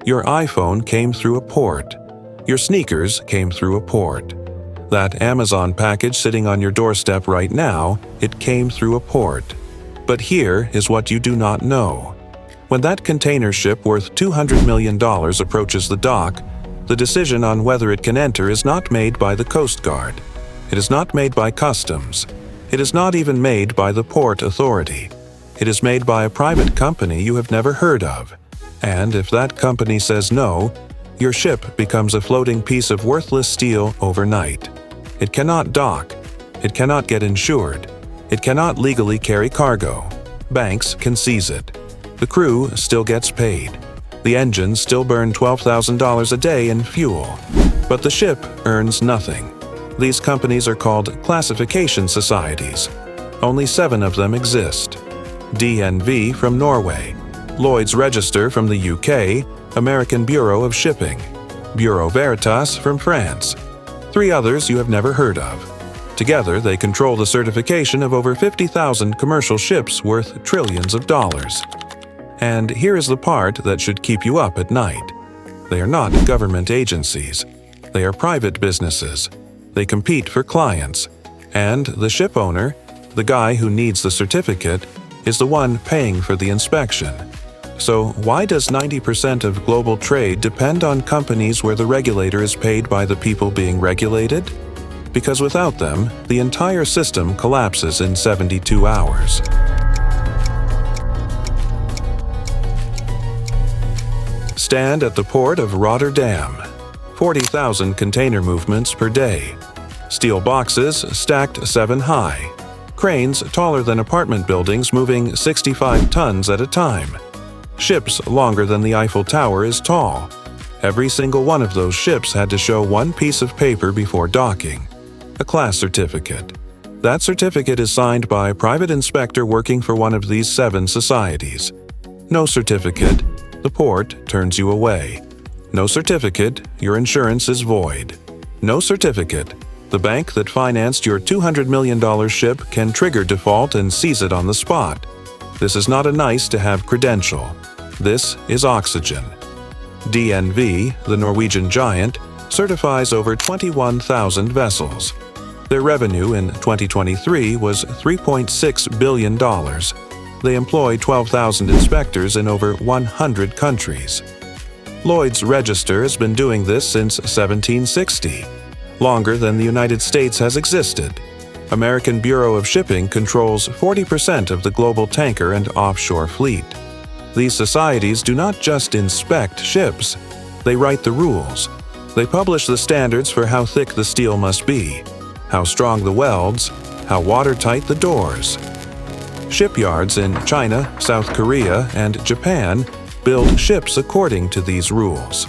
Your iPhone came through a port. Your sneakers came through a port. That Amazon package sitting on your doorstep right now, it came through a port. But here is what you do not know. When that container ship worth $200 million approaches the dock, the decision on whether it can enter is not made by the Coast Guard. It is not made by Customs. It is not even made by the Port Authority. It is made by a private company you have never heard of. And if that company says no, your ship becomes a floating piece of worthless steel overnight. It cannot dock. It cannot get insured. It cannot legally carry cargo. Banks can seize it. The crew still gets paid. The engines still burn $12,000 a day in fuel. But the ship earns nothing. These companies are called classification societies. Only 7 of them exist. DNV from Norway, Lloyd's Register from the UK, American Bureau of Shipping, Bureau Veritas from France. 3 others you have never heard of. Together, they control the certification of over 50,000 commercial ships worth trillions of dollars. And here is the part that should keep you up at night. They are not government agencies. They are private businesses. They compete for clients. And the ship owner, the guy who needs the certificate, is the one paying for the inspection. So why does 90% of global trade depend on companies where the regulator is paid by the people being regulated? Because without them, the entire system collapses in 72 hours. Stand at the port of Rotterdam. 40,000 container movements per day. Steel boxes stacked 7 high. Cranes taller than apartment buildings moving 65 tons at a time. Ships longer than the Eiffel Tower is tall. Every single one of those ships had to show one piece of paper before docking. A class certificate. That certificate is signed by a private inspector working for one of these 7 societies. No certificate, the port turns you away. No certificate, your insurance is void. No certificate, the bank that financed your $200 million ship can trigger default and seize it on the spot. This is not a nice-to-have credential. This is oxygen. DNV, the Norwegian giant, certifies over 21,000 vessels. Their revenue in 2023 was $3.6 billion. They employ 12,000 inspectors in over 100 countries. Lloyd's Register has been doing this since 1760, longer than the United States has existed. American Bureau of Shipping controls 40% of the global tanker and offshore fleet. These societies do not just inspect ships, they write the rules. They publish the standards for how thick the steel must be, how strong the welds, how watertight the doors. Shipyards in China, South Korea, and Japan build ships according to these rules.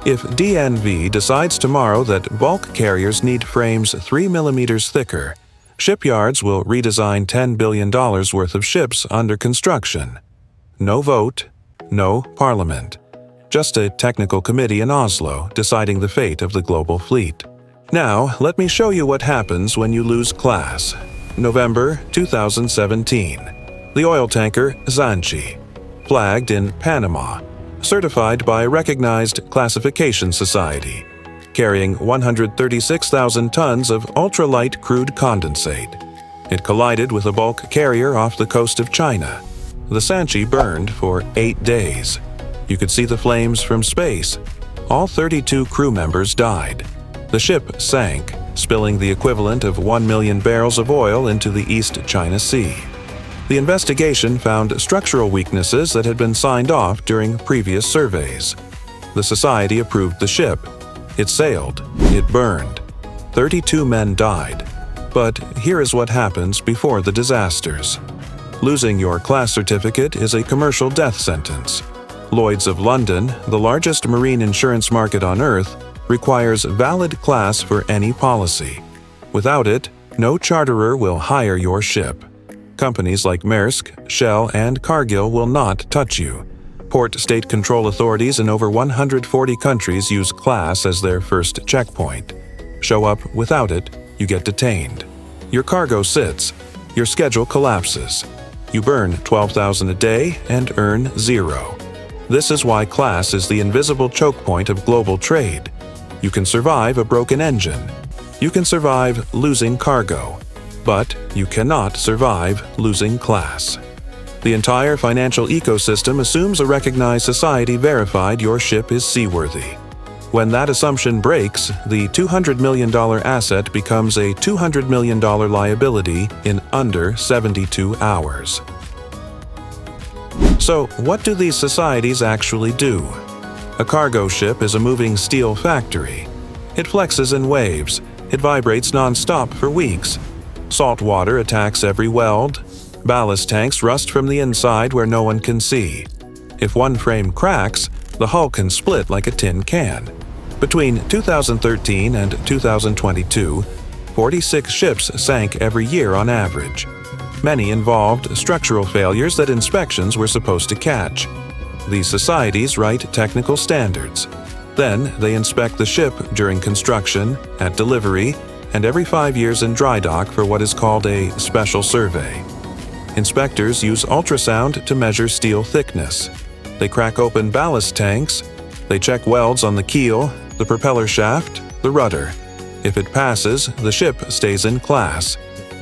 If DNV decides tomorrow that bulk carriers need frames 3 millimeters thicker, shipyards will redesign $10 billion worth of ships under construction. No vote, no parliament. Just a technical committee in Oslo deciding the fate of the global fleet. Now, let me show you what happens when you lose class. November 2017. The oil tanker Zanchi, flagged in Panama, certified by a recognized classification society, carrying 136,000 tons of ultralight crude condensate. It collided with a bulk carrier off the coast of China. The Zanchi burned for 8 days. You could see the flames from space. All 32 crew members died. The ship sank, spilling the equivalent of 1 million barrels of oil into the East China Sea. The investigation found structural weaknesses that had been signed off during previous surveys. The society approved the ship. It sailed. It burned. 32 men died. But here is what happens before the disasters. Losing your class certificate is a commercial death sentence. Lloyd's of London, the largest marine insurance market on Earth, requires valid class for any policy. Without it, no charterer will hire your ship. Companies like Maersk, Shell, and Cargill will not touch you. Port state control authorities in over 140 countries use class as their first checkpoint. Show up without it, you get detained. Your cargo sits. Your schedule collapses. You burn $12,000 a day and earn 0. This is why class is the invisible choke point of global trade. You can survive a broken engine. You can survive losing cargo. But you cannot survive losing class. The entire financial ecosystem assumes a recognized society verified your ship is seaworthy. When that assumption breaks, the $200 million asset becomes a $200 million liability in under 72 hours. So, what do these societies actually do? A cargo ship is a moving steel factory. It flexes in waves. It vibrates non-stop for weeks. Salt water attacks every weld. Ballast tanks rust from the inside where no one can see. If one frame cracks, the hull can split like a tin can. Between 2013 and 2022, 46 ships sank every year on average. Many involved structural failures that inspections were supposed to catch. These societies write technical standards. Then they inspect the ship during construction, at delivery, and every 5 years in dry dock for what is called a special survey. Inspectors use ultrasound to measure steel thickness. They crack open ballast tanks. They check welds on the keel, the propeller shaft, the rudder. If it passes, the ship stays in class.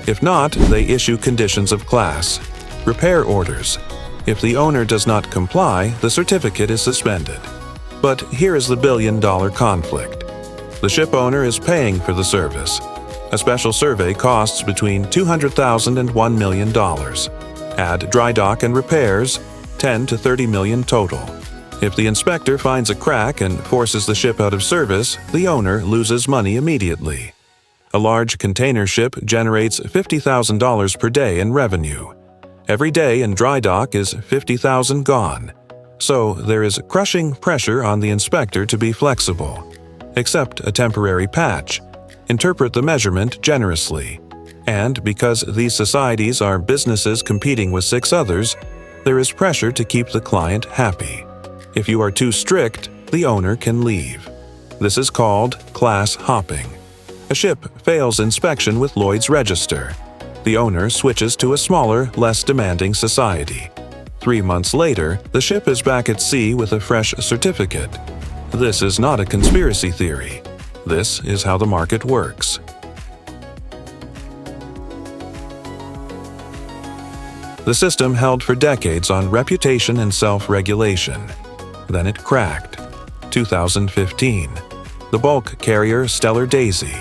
If not, they issue conditions of class, repair orders. If the owner does not comply, the certificate is suspended. But here is the billion-dollar conflict. The ship owner is paying for the service. A special survey costs between $200,000 and $1 million. Add dry dock and repairs, $10 to $30 million total. If the inspector finds a crack and forces the ship out of service, the owner loses money immediately. A large container ship generates $50,000 per day in revenue. Every day in dry dock is $50,000 gone. So there is crushing pressure on the inspector to be flexible. Accept a temporary patch. Interpret the measurement generously. And because these societies are businesses competing with 6 others, there is pressure to keep the client happy. If you are too strict, the owner can leave. This is called class hopping. A ship fails inspection with Lloyd's Register. The owner switches to a smaller, less demanding society. 3 months later, the ship is back at sea with a fresh certificate. This is not a conspiracy theory. This is how the market works. The system held for decades on reputation and self-regulation. Then it cracked. 2015. The bulk carrier Stellar Daisy,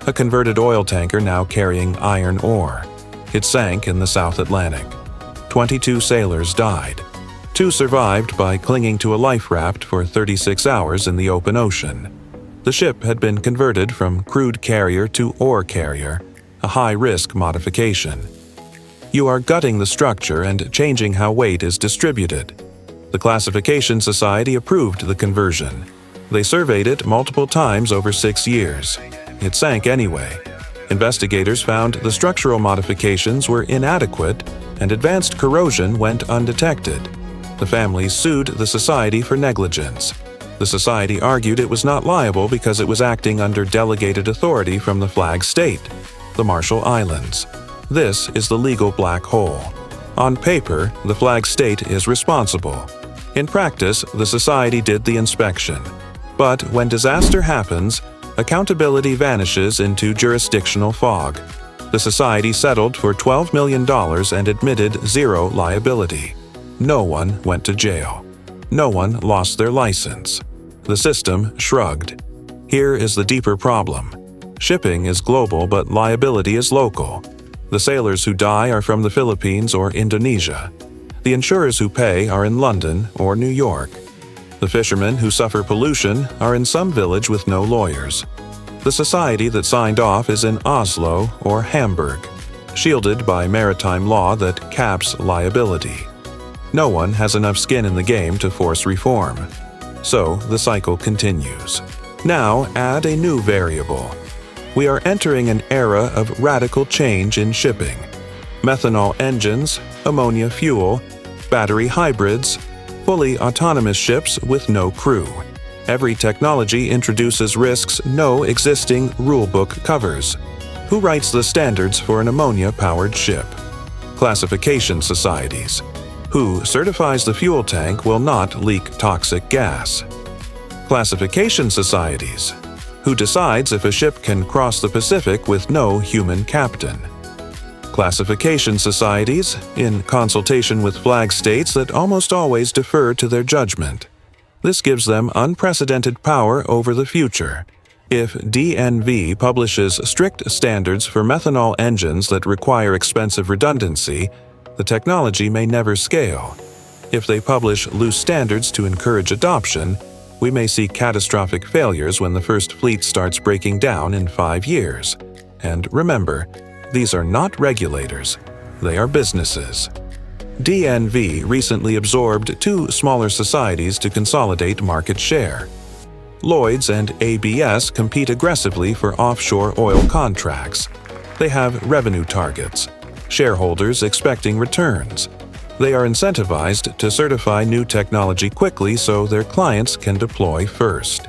a converted oil tanker now carrying iron ore. It sank in the South Atlantic. 22 sailors died. 2 survived by clinging to a life raft for 36 hours in the open ocean. The ship had been converted from crude carrier to ore carrier, a high-risk modification. You are gutting the structure and changing how weight is distributed. The Classification Society approved the conversion. They surveyed it multiple times over 6 years. It sank anyway. Investigators found the structural modifications were inadequate and advanced corrosion went undetected. The families sued the society for negligence. The society argued it was not liable because it was acting under delegated authority from the flag state, the Marshall Islands. This is the legal black hole. On paper, the flag state is responsible. In practice, the society did the inspection. But when disaster happens, accountability vanishes into jurisdictional fog. The society settled for $12 million and admitted zero liability. No one went to jail. No one lost their license. The system shrugged. Here is the deeper problem. Shipping is global, but liability is local. The sailors who die are from the Philippines or Indonesia. The insurers who pay are in London or New York. The fishermen who suffer pollution are in some village with no lawyers. The society that signed off is in Oslo or Hamburg, shielded by maritime law that caps liability. No one has enough skin in the game to force reform. So the cycle continues. Now add a new variable. We are entering an era of radical change in shipping. Methanol engines, ammonia fuel, battery hybrids, fully autonomous ships with no crew. Every technology introduces risks no existing rulebook covers. Who writes the standards for an ammonia-powered ship? Classification societies. Who certifies the fuel tank will not leak toxic gas? Classification societies. Who decides if a ship can cross the Pacific with no human captain? Classification societies, in consultation with flag states that almost always defer to their judgment. This gives them unprecedented power over the future. If DNV publishes strict standards for methanol engines that require expensive redundancy, the technology may never scale. If they publish loose standards to encourage adoption, we may see catastrophic failures when the first fleet starts breaking down in 5 years. And remember, these are not regulators, they are businesses. DNV recently absorbed 2 smaller societies to consolidate market share. Lloyd's and ABS compete aggressively for offshore oil contracts. They have revenue targets, shareholders expecting returns. They are incentivized to certify new technology quickly so their clients can deploy first.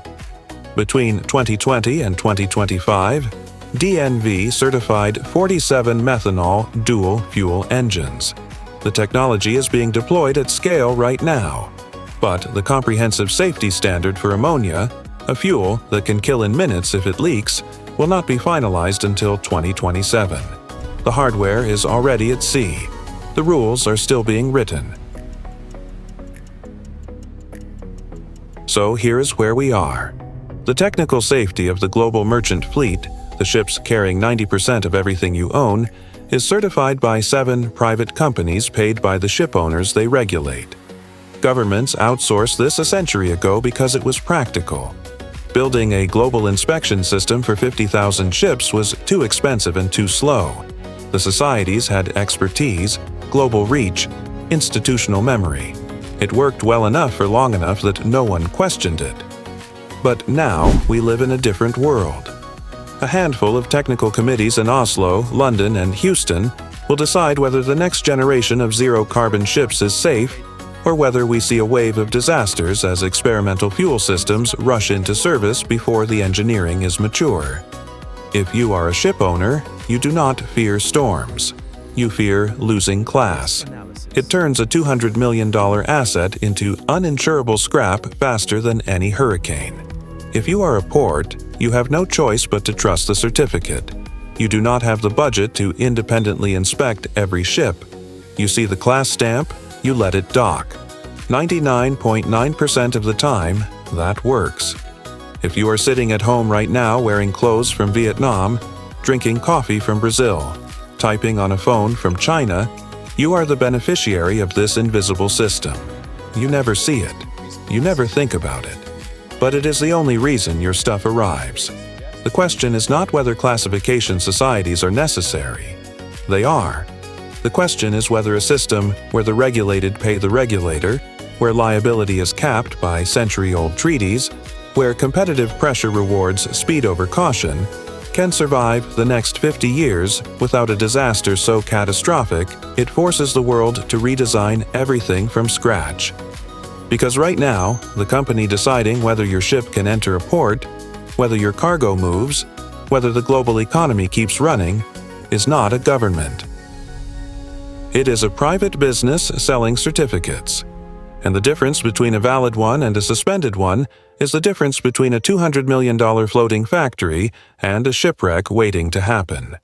Between 2020 and 2025, DNV certified 47 methanol dual-fuel engines. The technology is being deployed at scale right now, but the comprehensive safety standard for ammonia, a fuel that can kill in minutes if it leaks, will not be finalized until 2027. The hardware is already at sea. The rules are still being written. So here's where we are. The technical safety of the global merchant fleet, the ships carrying 90% of everything you own, is certified by 7 private companies paid by the ship owners they regulate. Governments outsourced this a century ago because it was practical. Building a global inspection system for 50,000 ships was too expensive and too slow. The societies had expertise, global reach, institutional memory. It worked well enough for long enough that no one questioned it. But now we live in a different world. A handful of technical committees in Oslo, London, and Houston will decide whether the next generation of zero-carbon ships is safe or whether we see a wave of disasters as experimental fuel systems rush into service before the engineering is mature. If you are a ship owner, you do not fear storms. You fear losing class. It turns a $200 million asset into uninsurable scrap faster than any hurricane. If you are a port, you have no choice but to trust the certificate. You do not have the budget to independently inspect every ship. You see the class stamp, you let it dock. 99.9% of the time, that works. If you are sitting at home right now wearing clothes from Vietnam, drinking coffee from Brazil, typing on a phone from China, you are the beneficiary of this invisible system. You never see it. You never think about it. But it is the only reason your stuff arrives. The question is not whether classification societies are necessary. They are. The question is whether a system where the regulated pay the regulator, where liability is capped by century-old treaties, where competitive pressure rewards speed over caution, can survive the next 50 years without a disaster so catastrophic it forces the world to redesign everything from scratch. Because right now, the company deciding whether your ship can enter a port, whether your cargo moves, whether the global economy keeps running, is not a government. It is a private business selling certificates. And the difference between a valid one and a suspended one is the difference between a $200 million floating factory and a shipwreck waiting to happen.